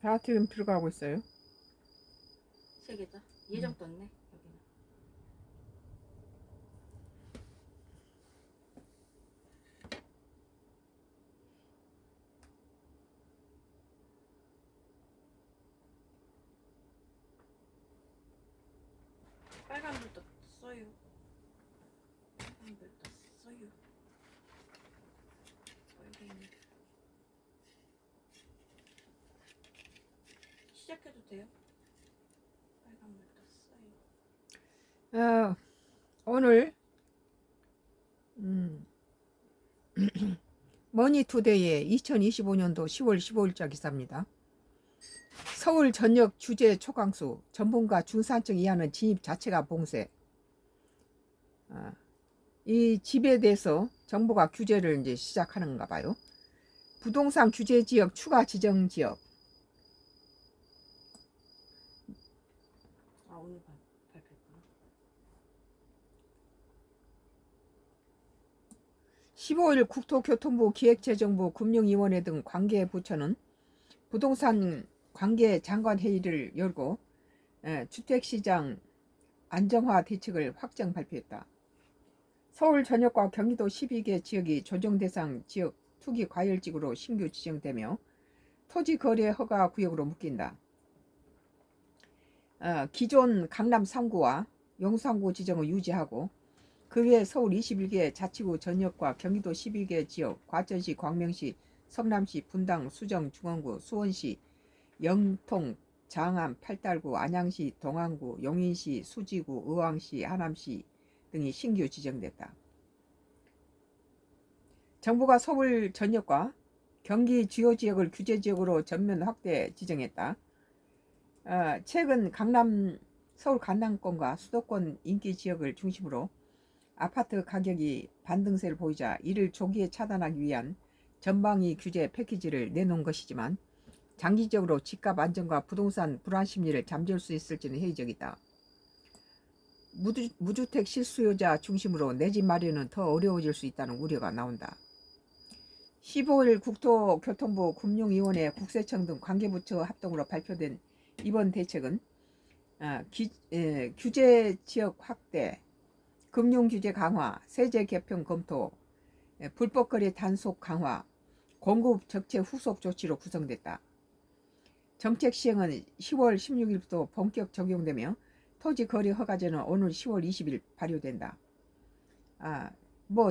다 지금 들어가고 있어요. 세 개다. 예정 떴네 여기는. 빨간불 떴어요. 빨간불 떴어요. 빨간불. 시작해도 돼요? 빨간불 떴어요. 오늘 머니투데이의 2025년도 10월 15일자 기사입니다. 서울 전역 주재 초강수, 전문가 중산층 이하는 진입 자체가 봉쇄. 이 집에 대해서 정부가 규제를 이제 시작하는가 봐요. 부동산 규제 지역 추가 지정 지역. 오늘 발표했구나. 15일 국토교통부 기획재정부 금융위원회 등 관계 부처는 부동산 관계 장관 회의를 열고 주택시장 안정화 대책을 확정 발표했다. 서울 전역과 경기도 12개 지역이 조정 대상 지역 투기 과열지구로 신규 지정되며 토지 거래 허가 구역으로 묶인다. 기존 강남 3구와 용산구 지정을 유지하고 그 외 서울 21개 자치구 전역과 경기도 12개 지역, 과천시, 광명시, 성남시, 분당, 수정, 중원구, 수원시, 영통, 장암, 팔달구, 안양시, 동안구, 용인시, 수지구, 의왕시, 하남시 등이 신규 지정됐다. 정부가 서울 전역과 경기 주요 지역을 규제 지역으로 전면 확대 지정했다. 최근 서울 강남권과 수도권 인기 지역을 중심으로 아파트 가격이 반등세를 보이자 이를 조기에 차단하기 위한 전방위 규제 패키지를 내놓은 것이지만 장기적으로 집값 안정과 부동산 불안 심리를 잠재울 수 있을지는 회의적이다. 무주택 실수요자 중심으로 내 집 마련은 더 어려워질 수 있다는 우려가 나온다. 15일 국토교통부 금융위원회 국세청 등 관계부처 합동으로 발표된 이번 대책은 규제 지역 확대, 금융규제 강화, 세제 개편 검토, 불법거래 단속 강화, 공급 적체 후속 조치로 구성됐다. 정책 시행은 10월 16일부터 본격 적용되며 토지 거래 허가제는 오늘 10월 20일 발효된다.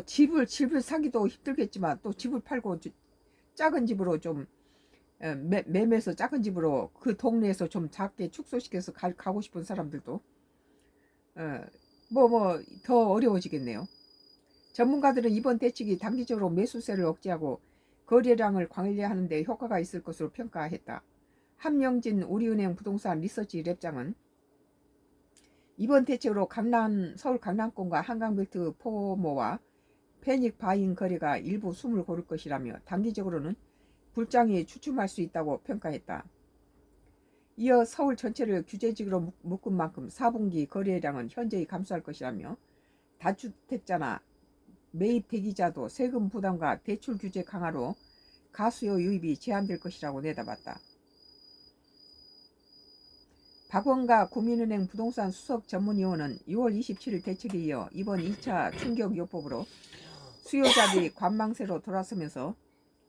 집을 사기도 힘들겠지만 또 집을 팔고 작은 집으로 좀 매매해서 작은 집으로 그 동네에서 좀 작게 축소시켜서 가고 싶은 사람들도 더 어려워지겠네요. 전문가들은 이번 대책이 단기적으로 매수세를 억제하고 거래량을 관리하는 데 효과가 있을 것으로 평가했다. 함영진 우리은행 부동산 리서치 랩장은 이번 대책으로 서울 강남권과 한강벨트 포모와 패닉 바잉 거래가 일부 숨을 고를 것이라며 단기적으로는 불장이 주춤할 수 있다고 평가했다. 이어 서울 전체를 규제지구로 묶은 만큼 4분기 거래량은 현저히 감소할 것이라며 다주택자나 매입 대기자도 세금 부담과 대출 규제 강화로 가수요 유입이 제한될 것이라고 내다봤다. 박원가 국민은행 부동산 수석 전문위원은 6월 27일 대책에 이어 이번 2차 충격요법으로 수요자들이 관망세로 돌아서면서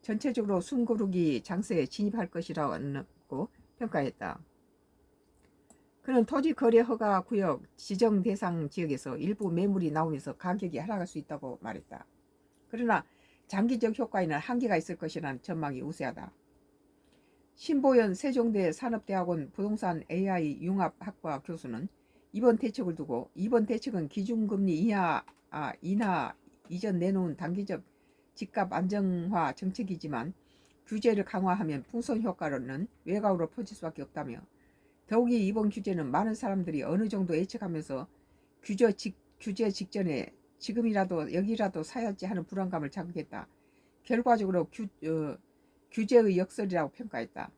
전체적으로 숨고르기 장세에 진입할 것이라고 평가했다. 그는 토지 거래 허가 구역 지정 대상 지역에서 일부 매물이 나오면서 가격이 하락할 수 있다고 말했다. 그러나 장기적 효과에는 한계가 있을 것이라는 전망이 우세하다. 신보연 세종대 산업대학원 부동산 AI 융합학과 교수는 이번 대책을 두고 이번 대책은 기준금리 인하 이전 내놓은 단기적 집값 안정화 정책이지만 규제를 강화하면 풍선 효과로는 외곽으로 퍼질 수밖에 없다며 더욱이 이번 규제는 많은 사람들이 어느 정도 예측하면서 규제 직전에 지금이라도 여기라도 사야지 하는 불안감을 자극했다. 결과적으로 규제의 역설이라고 평가했다.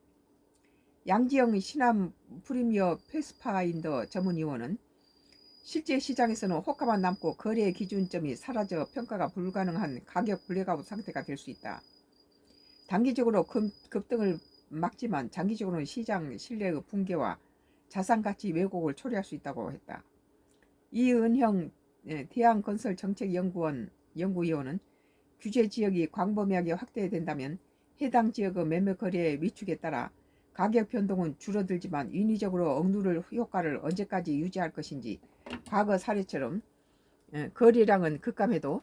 양지영 신한 프리미어 패스파인더 전문위원은 실제 시장에서는 호가만 남고 거래 기준점이 사라져 평가가 불가능한 가격 블랙아웃 상태가 될 수 있다. 단기적으로 급등을 막지만 장기적으로는 시장 신뢰의 붕괴와 자산가치 왜곡을 초래할 수 있다고 했다. 이은형 대한건설정책연구원 연구위원은 규제 지역이 광범위하게 확대된다면 해당 지역의 매매 거래의 위축에 따라 가격 변동은 줄어들지만 인위적으로 억누를 효과를 언제까지 유지할 것인지 과거 사례처럼 거래량은 급감해도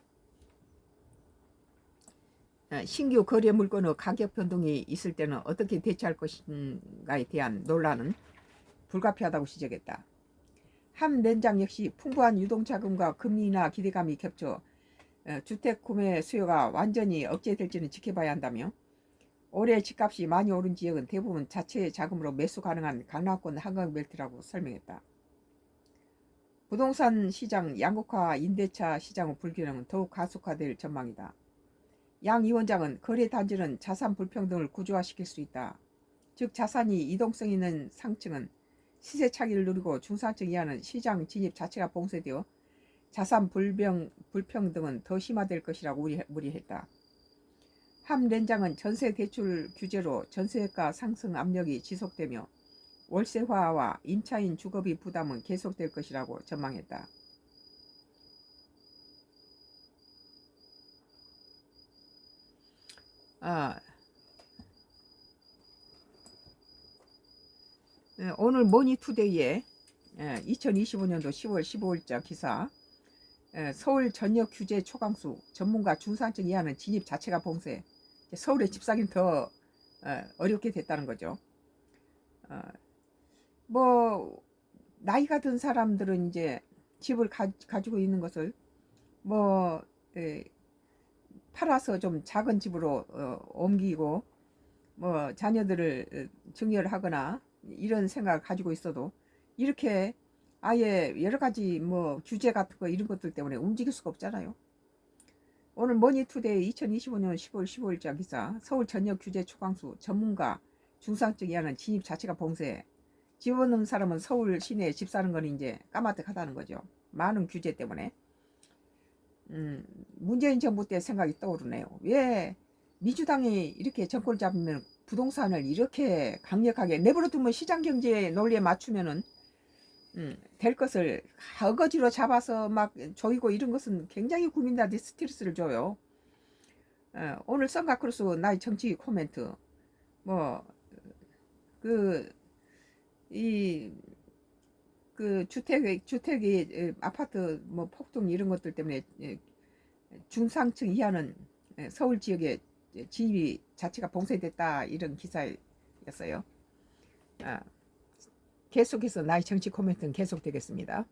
신규 거래 물건의 가격 변동이 있을 때는 어떻게 대처할 것인가에 대한 논란은 불가피하다고 지적했다. 함 렌장 역시 풍부한 유동자금과 금리나 기대감이 겹쳐 주택 구매 수요가 완전히 억제될지는 지켜봐야 한다며 올해 집값이 많이 오른 지역은 대부분 자체 자금으로 매수 가능한 강남권 한강벨트라고 설명했다. 부동산 시장 양극화 임대차 시장의 불균형은 더욱 가속화될 전망이다. 양 위원장은 거래 단지는 자산 불평등을 구조화시킬 수 있다. 즉 자산이 이동성 있는 상층은 시세 차기를 누리고 중산층 이하는 시장 진입 자체가 봉쇄되어 자산 불평등은 더 심화될 것이라고 우려했다. 함 렌장은 전세 대출 규제로 전세가 상승 압력이 지속되며 월세화와 임차인 주거비 부담은 계속될 것이라고 전망했다. 오늘 머니투데이에 2025년도 10월 15일자 기사 서울 전역 규제 초강수 전문가 중산층 이하는 진입 자체가 봉쇄. 서울에 집 사기는 더 어렵게 됐다는 거죠. 뭐 나이가 든 사람들은 이제 집을 가지고 있는 것을 뭐 팔아서 좀 작은 집으로 옮기고 뭐 자녀들을 증여하거나 이런 생각을 가지고 있어도 이렇게 아예 여러 가지 뭐 규제 같은 거 이런 것들 때문에 움직일 수가 없잖아요. 오늘 머니투데이 2025년 10월 15일자 기사 서울 전역 규제 초강수 전문가 중산층 이하는 진입 자체가 봉쇄. 집 없는 사람은 서울 시내에 집 사는 건 이제 까마득하다는 거죠. 많은 규제 때문에. 문재인 정부 때 생각이 떠오르네요. 왜 민주당이 이렇게 정권을 잡으면 부동산을 이렇게 강력하게 내버려두면 시장 경제 논리에 맞추면은 될 것을 어거지로 잡아서 막 조이고 이런 것은 굉장히 국민들한테 스트레스를 줘요. 오늘 썬가크루스 나의 정치 코멘트 주택이 아파트 뭐 폭등 이런 것들 때문에 중상층 이하는 서울 지역에 진입이 자체가 봉쇄됐다 이런 기사였어요. 계속해서 나의 정치 코멘트는 계속되겠습니다.